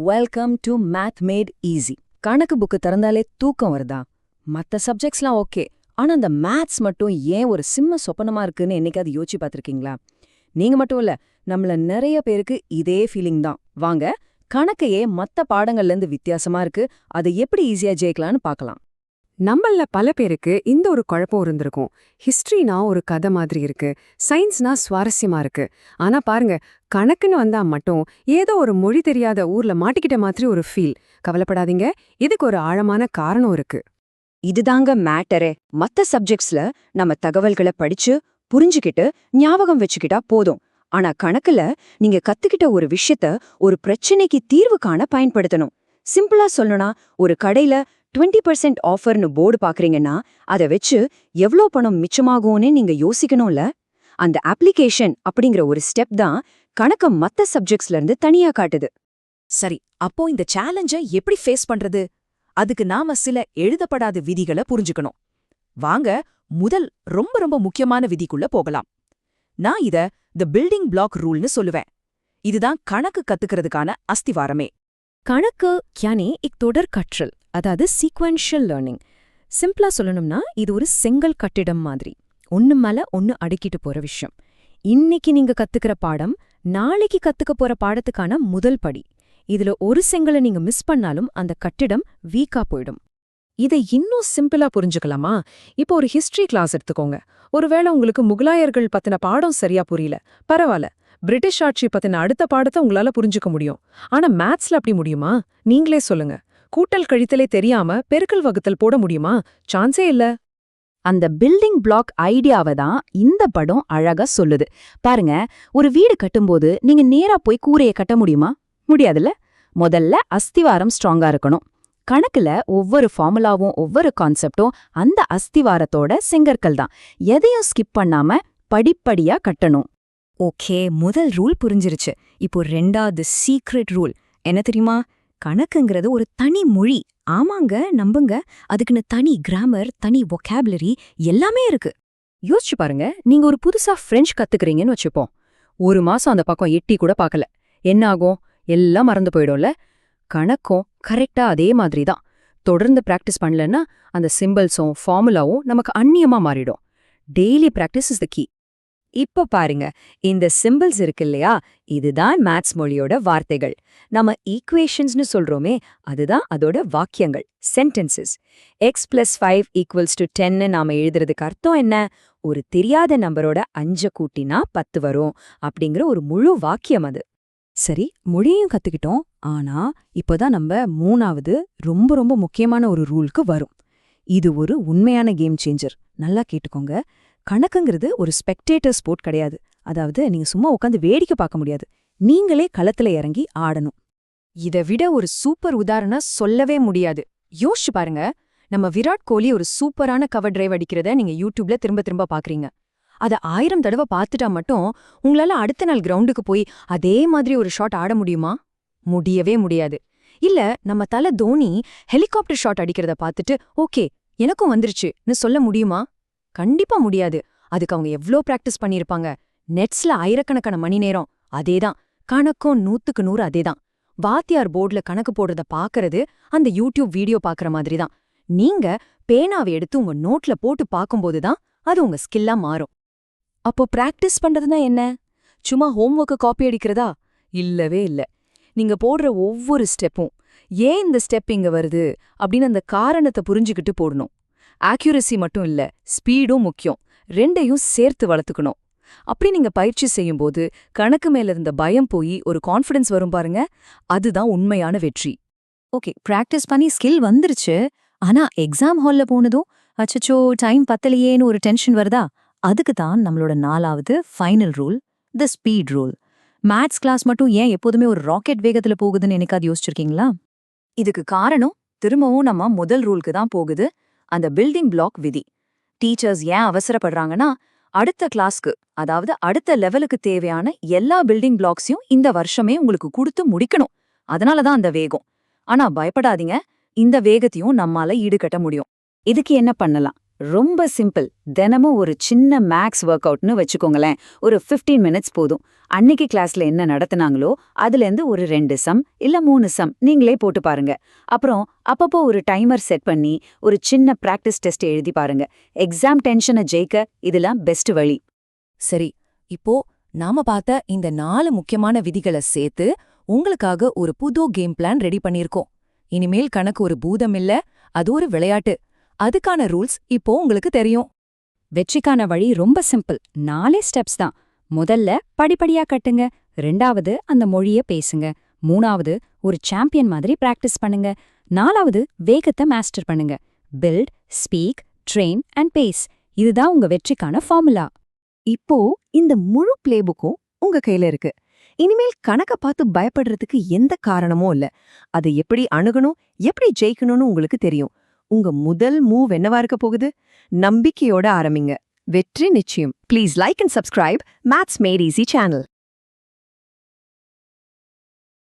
Welcome to math mat easy. கணக்கு book திறந்தாலே தூக்கம் வருதா? மத்த சப்ஜெக்ட்ஸ்லாம் ஓகே, ஆனா அந்த மேத்ஸ் மட்டும் ஏன் ஒரு சிம்ம சொப்பனமா இருக்குன்னு என்னைக்காவது யோசிச்சு பார்த்திருக்கீங்களா? நீங்க மட்டும் இல்ல, நம்மள நிறைய பேருக்கு இதே ஃபீலிங் தான். வாங்க, கணக்கையே மத்த பாடங்கள்ல இருந்து வித்தியாசமா இருக்கு, அதை எப்படி ஈஸியா ஜெயிக்கலாம்னு பார்க்கலாம். நம்மள பல பேருக்கு இந்த ஒரு குழப்பம் இருந்திருக்கும். ஹிஸ்டரினா ஒரு கதை மாதிரி இருக்கு, சயின்ஸ்னா சுவாரஸ்யமா இருக்கு. ஆனா பாருங்க, கணக்குன்னு வந்தா மட்டும் ஏதோ ஒரு மொழி தெரியாத ஊர்ல மாட்டிக்கிட்ட மாதிரி ஒரு ஃபீல். கவலைப்படாதீங்க, இதுக்கு ஒரு ஆழமான காரணம் இருக்கு. இதுதாங்க மேட்டரே. மத்த சப்ஜெக்ட்ஸ்ல நம்ம தகவல்களை படிச்சு புரிஞ்சுக்கிட்டு ஞாபகம் வச்சுக்கிட்டா போதும். ஆனா கணக்குல நீங்க கத்துக்கிட்ட ஒரு விஷயத்த ஒரு பிரச்சனைக்கு தீர்வு காண பயன்படுத்தணும். சிம்பிளா சொல்லணும்னா, ஒரு கடையில 20% ஆஃபர்னு போர்டு பாக்குறீங்கன்னா, அதை வச்சு எவ்வளோ பணம் மிச்சமாகும்னு நீங்க யோசிக்கணும்ல. அந்த அப்ளிகேஷன் அப்படிங்கிற ஒரு ஸ்டெப் தான் கணக்க மத்த சப்ஜெக்ட்ஸ்ல இருந்து தனியா காட்டுது. சரி, அப்போ இந்த சேலஞ்சை எப்படி ஃபேஸ் பண்றது? அதுக்கு நாம சில எழுதப்படாத விதிகளை புரிஞ்சுக்கணும். வாங்க, முதல் ரொம்ப ரொம்ப முக்கியமான விதிக்குள்ள போகலாம். நான் இத தி பில்டிங் பிளாக் ரூல்னு சொல்லுவேன். இதுதான் கணக்கு கத்துக்கிறதுக்கான அஸ்திவாரமே. கணக்கு யானே தொடர் கற்றல், அதாவது சீக்வென்ஷியல் லேர்னிங். சிம்பிளா சொல்லணும்னா, இது ஒரு செங்கல் கட்டிடம் மாதிரி, ஒன்னு மேல ஒன்னு அடுக்கிட்டு போற விஷயம். இன்னைக்கு நீங்க கத்துக்கிற பாடம் நாளைக்கு கத்துக்க போற பாடத்துக்கான முதல் படி. இதுல ஒரு செங்கலை நீங்க மிஸ் பண்ணாலும் அந்த கட்டிடம் வீக்கா போயிடும். இதை இன்னும் சிம்பிளா புரிஞ்சுக்கலாமா? இப்போ ஒரு ஹிஸ்டரி கிளாஸ் எடுத்துக்கோங்க. ஒருவேளை உங்களுக்கு முகலாயர்கள் பத்தின பாடம் சரியா புரியல, பரவாயில்ல, பிரிட்டிஷ் ஆட்சி பத்தின அடுத்த பாடத்தை உங்களால புரிஞ்சுக்க முடியும். ஆனா மேத்ஸ்ல அப்படி முடியுமா? நீங்களே சொல்லுங்க. கூட்டல் கழித்தலே தெரியாம பெருக்கல் வகுத்தல் போட முடியுமா? சான்ஸே இல்ல. அந்த பில்டிங் பிளாக் ஐடியாவை தான் இந்த படம் அழகா சொல்லுது. பாருங்க, ஒரு வீடு கட்டும்போது நீங்க நேரா போய் கூரையை கட்ட முடியுமா? முடியாதுல்ல. முதல்ல அஸ்திவாரம் ஸ்ட்ராங்கா இருக்கணும். கணக்குல ஒவ்வொரு ஃபார்முலாவும் ஒவ்வொரு கான்செப்டும் அந்த அஸ்திவாரத்தோட செங்கற்கள் தான். எதையும் ஸ்கிப் பண்ணாம படிப்படியா கட்டணும். ஓகே, முதல் ரூல் புரிஞ்சிருச்சு. இப்போ ரெண்டாவது சீக்ரெட் ரூல் என்ன தெரியுமா? கணக்குங்கிறது ஒரு தனி மொழி. ஆமாங்க, நம்புங்க, அதுக்குன்னு தனி கிராமர், தனி வொக்காபுலரி எல்லாமே இருக்கு. யோசிச்சு பாருங்க, நீங்க ஒரு புதுசா பிரெஞ்சு கத்துக்கிறீங்கன்னு வச்சுப்போம். ஒரு மாசம் அந்த பக்கம் எட்டி கூட பார்க்கல, என்ன ஆகும்? எல்லாம் மறந்து போயிடும்ல. கணக்கும் கரெக்டா அதே மாதிரி தான். தொடர்ந்து பிராக்டிஸ் பண்ணலன்னா அந்த சிம்பிள்ஸும் ஃபார்முலாவும் நமக்கு அந்நியமா மாறிடும். Daily practice is the key. இப்ப பாருங்க, இந்த சிம்பிள்ஸ் இருக்கு இல்லையா, இதுதான் மேத்ஸ் மொழியோட வார்த்தைகள். நம்ம ஈக்குவேஷன்ஸ்னு சொல்றோமே, அதுதான் அதோட வாக்கியங்கள், சென்டென்சஸ். x+5 = 10 நாம எழுதுறதுக்கு அர்த்தம் என்ன? ஒரு தெரியாத நம்பரோட 5 கூட்டினா 10 வரும் அப்படிங்கிற ஒரு முழு வாக்கியம் அது. சரி, மொழியையும் கத்துக்கிட்டோம். ஆனா இப்போதான் நம்ம மூணாவது ரொம்ப ரொம்ப முக்கியமான ஒரு ரூலுக்கு வரும். இது ஒரு உண்மையான கேம் சேஞ்சர். நல்லா கேட்டுக்கோங்க. கணக்குங்கிறது ஒரு ஸ்பெக்டேட்டர் ஸ்போர்ட் கிடையாது. அதாவது நீங்க சும்மா உட்காந்து வேடிக்கை பார்க்க முடியாது, நீங்களே களத்துல இறங்கி ஆடணும். இதை விட ஒரு சூப்பர் உதாரணம் சொல்லவே முடியாது. யோசிச்சு பாருங்க, நம்ம விராட் கோலி ஒரு சூப்பரான கவர் டிரைவ் அடிக்கிறத நீங்க யூடியூப்ல திரும்ப திரும்ப பாக்குறீங்க. அதை 1000 தடவை பார்த்துட்டா மட்டும் உங்களால அடுத்த நாள் கிரவுண்டுக்கு போய் அதே மாதிரி ஒரு ஷாட் ஆட முடியுமா? முடியவே முடியாது. இல்ல, நம்ம தல தோனி ஹெலிகாப்டர் ஷாட் அடிக்கிறத பார்த்துட்டு ஓகே எனக்கும் வந்துருச்சுன்னு சொல்ல முடியுமா? கண்டிப்பா முடியாது. அதுக்கு அவங்க எவ்ளோ பிராக்டிஸ் பண்ணிருப்பாங்க. நெட்ஸ்ல ஆயிரக்கணக்கான மணி நேரம். அதேதான் கணக்கும் 100க்கு 100 அதேதான். வாத்தியார் போர்டுல கணக்கு போடுறத பாக்குறது அந்த யூடியூப் வீடியோ பாக்குற மாதிரி தான். நீங்க பேனாவை எடுத்து உங்க நோட்ல போட்டு பார்க்கும்போதுதான் அது உங்க ஸ்கில்லா மாறும். அப்போ பிராக்டிஸ் பண்றதுனா என்ன? சும்மா ஹோம்வொர்க்கு காப்பி அடிக்கிறதா? இல்லவே இல்ல. நீங்க போடுற ஒவ்வொரு ஸ்டெப்பும் ஏன் இந்த ஸ்டெப் இங்க வருது அப்படின்னு அந்த காரணத்தை புரிஞ்சுக்கிட்டு போடணும். ஆக்யூரசி மட்டும் இல்ல, ஸ்பீடும் முக்கியம். ரெண்டையும் சேர்த்து வளர்த்துக்கணும். அப்படி நீங்க பயிற்சி செய்யும்போது கணக்கு மேல இருந்த பயம் போய் ஒரு கான்ஃபிடன்ஸ் வரும் பாருங்க, அதுதான் உண்மையான வெற்றி. ஓகே, பிராக்டிஸ் பண்ணி ஸ்கில் வந்துருச்சு. ஆனா எக்ஸாம் ஹால்ல போனதும் அச்சச்சோ டைம் பத்தலையேன்னு ஒரு டென்ஷன் வருதா? அதுக்கு தான் நம்மளோட 4வது final rule, the speed rule. Maths class மட்டும் ஏன் எப்போதுமே ஒரு ராக்கெட் வேகத்துல போகுதுன்னு எனக்காவது யோசிச்சிருக்கீங்களா? இதுக்கு காரணம் திரும்பவும் நம்ம முதல் ரூலுக்கு தான் போகுது, அந்த பில்டிங் பிளாக் விதி. டீச்சர்ஸ் ஏன் அவசரப்படுறாங்கன்னா, அடுத்த கிளாஸ்க்கு, அதாவது அடுத்த லெவலுக்கு தேவையான எல்லா பில்டிங் பிளாக்ஸையும் இந்த வருஷமே உங்களுக்கு கொடுத்து முடிக்கணும். அதனாலதான் அந்த வேகம். ஆனா பயப்படாதீங்க, இந்த வேகத்தையும் நம்மால ஈடுகட்ட முடியும். இதுக்கு என்ன பண்ணலாம்? ரொம்ப சிம்பிள். தினமும் ஒரு சின்ன மேக்ஸ் ஒர்க் அவுட்னு வச்சுக்கோங்களேன். ஒரு 15 மினிட்ஸ் போதும். அன்னைக்கு கிளாஸ்ல என்ன நடத்துனாங்களோ அதுலேருந்து ஒரு 2 சம் இல்ல 3 சம் நீங்களே போட்டு பாருங்க. அப்புறம் அப்பப்போ ஒரு டைமர் செட் பண்ணி ஒரு சின்ன பிராக்டிஸ் டெஸ்ட் எழுதி பாருங்க. எக்ஸாம் டென்ஷனை ஜெயிக்க இதெல்லாம் பெஸ்ட் வழி. சரி, இப்போ நாம பார்த்த இந்த 4 முக்கியமான விதிகளை சேர்த்து உங்களுக்காக ஒரு புது கேம் பிளான் ரெடி பண்ணியிருக்கோம். இனிமேல் கணக்கு ஒரு பூதம் இல்ல, அது ஒரு விளையாட்டு. அதுக்கான ரூல்ஸ் இப்போ உங்களுக்கு தெரியும். வெற்றிக்கான வழி ரொம்ப சிம்பிள். 4 ஸ்டெப்ஸ் தான். முதல்ல படிப்படியா கட்டுங்க. 2வது அந்த மொழிய பேசுங்க. 3வது ஒரு சாம்பியன் மாதிரி பிராக்டிஸ் பண்ணுங்க. 4வது வேகத்தை மாஸ்டர் பண்ணுங்க. Build, speak, train and pace. இதுதான் உங்க வெற்றிக்கான ஃபார்முலா. இப்போ இந்த முழு பிளேபுக்கும் உங்க கையில இருக்கு. இனிமேல் கணக்க பார்த்து பயப்படுறதுக்கு எந்த காரணமும் இல்ல. அதை எப்படி அணுகணும், எப்படி ஜெயிக்கணும்னு உங்களுக்கு தெரியும். உங்க முதல் மூவ் என்னவா இருக்க போகுது? நம்பிக்கையோட ஆரம்பிங்க. வெற்றி நிச்சயம். Please like and subscribe maths mat easy channel.